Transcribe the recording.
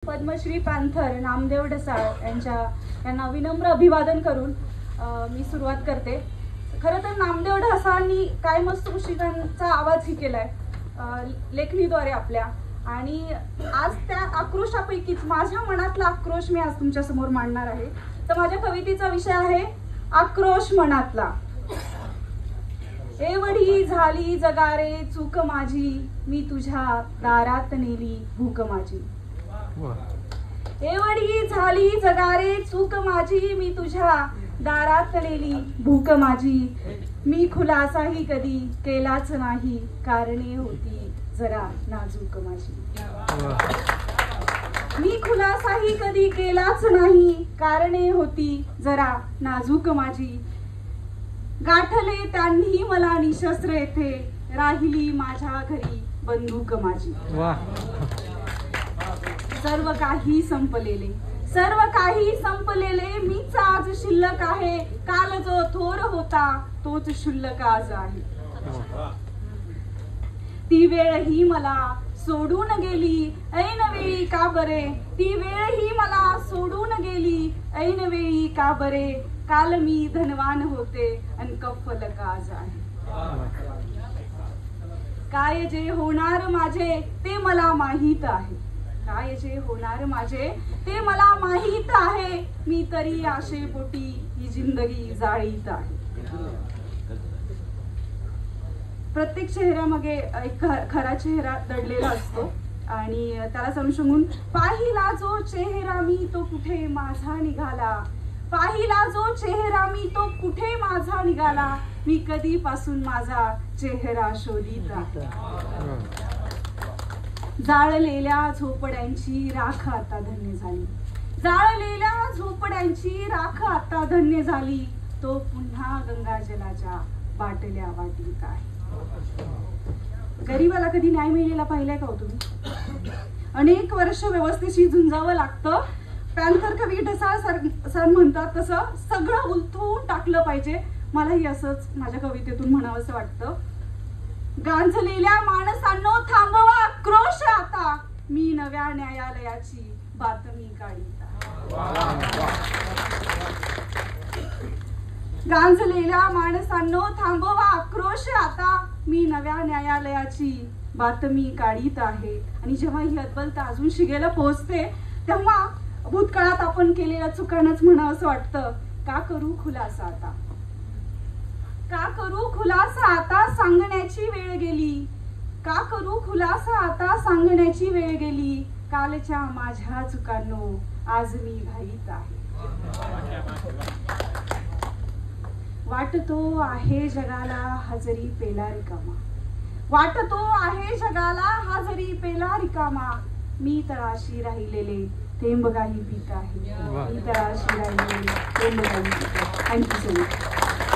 Padmashri panther Namdev Dhasal यांना विनम्र अभिवादन करून मी सुरुवात करते। खरं तर नामदेव ढसाळांनी काय मस्त गोष्टींचा आवाज ही केलाय लेखणीद्वारे आपल्या, आणि आज त्या आक्रोशापैकीच माझ्या मनातला आक्रोश मी आज तुमच्या समोर मांडणार आहे। तर माझ्या कवितेचा विषय आहे आक्रोश मनातला। एवढी झाली जगारे चूक माझी, मी तुझ्या दारात नेली भूक माझी। एवढी झाली जगारे चूक माझी, मी तुझ्या दारात नेली भूक माझी। मी खुलासाही कधी केलाच नाही, कारणे होती जरा नाजूक माझी। मी खुलासाही कधी केलाच नाही, कारणे होती जरा नाजूक माझी। गाठले त्यांनी मला निशस्त्र येथे, राहिली माझ्या घरी बंदूक माझी। सर्व काही संपलेले, सर्व काही संपलेले, मीच आज शिल्लक आहे। काल जो थोर होता तोच शुल्लक आज आहे। ती वेळ ही मला सोडून गेली ऐन वेळी का बरे, ती वेळ ही मला सोडून गेली ऐन वेळी का बरे। काल मी धनवान होते अन कफलक आज आहे। काय जे होणार माझे ते मला माहीत आहे, काय जे होणार माझे ते मला माहीत आहे। मी तरी आशेपोटी ही जिंदगी जाळीत आहे। प्रत्येक चेहऱ्यामागे एक खरा चेहरा दडलेला असतो, आणि त्याला अनुसरून पाहिला जो चेहरा मी तो कुठे माझा निघाला, पाहिला जो चेहरा मी तो कुठे माझा निघाला। मी कधीपासून माझा चेहरा शोधित आहे। जाळलेल्या झोपड्यांची राख आता धन्य झाली, जाळलेल्या झोपड्यांची राख आता धन्य झाली। तो पुन्हा गंगाजलाच्या बाटल्या वाटीत आहे। गरीबाला कधी न्याय मिळालेला पाहिलाय का हो तुम्ही? अनेक वर्ष व्यवस्थेशी झुंजावं लागतं। पॅन्थर कवी ढसाळ सर म्हणतात तसं सगळं उलथून टाकलं पाहिजे। मलाही असंच माझ्या कवितेतून म्हणावंसं वाटतं। गांजलेल्या माणसांनो थांबवा आक्रोश आता, मी नव्या न्यायालयाची बातमी काढीत आहे। गांजलेल्या माणसांनो थांबवा आक्रोश आता, मी नव्या न्यायालयाची बातमी काढीत आहे। आणि जेव्हा ही अद्वलता अजून शिगेला पोहोचते, तेव्हा भूतकाळात आपण केलेल्या चुकांनाच म्हणावंसं वाटतं, का करू खुलासा आता, का करू खुलासा आता, सांगण्याची वेळ गेली। का करू खुलासा आता, सांगण्याची वेळ गेली। कालच्या माझ्या चुकांनो आज मी घाईत आहे। वाटतो आहे जगाला हा जरी पेला रिकामा, वाटतो आहे जगाला हा जरी पेला रिकामा। मी तळाशी राहिलेले थेंबगाही पीत आहे, मी तळाशी राहिलेले थेंबगाही पीत आहे। Thank you so much.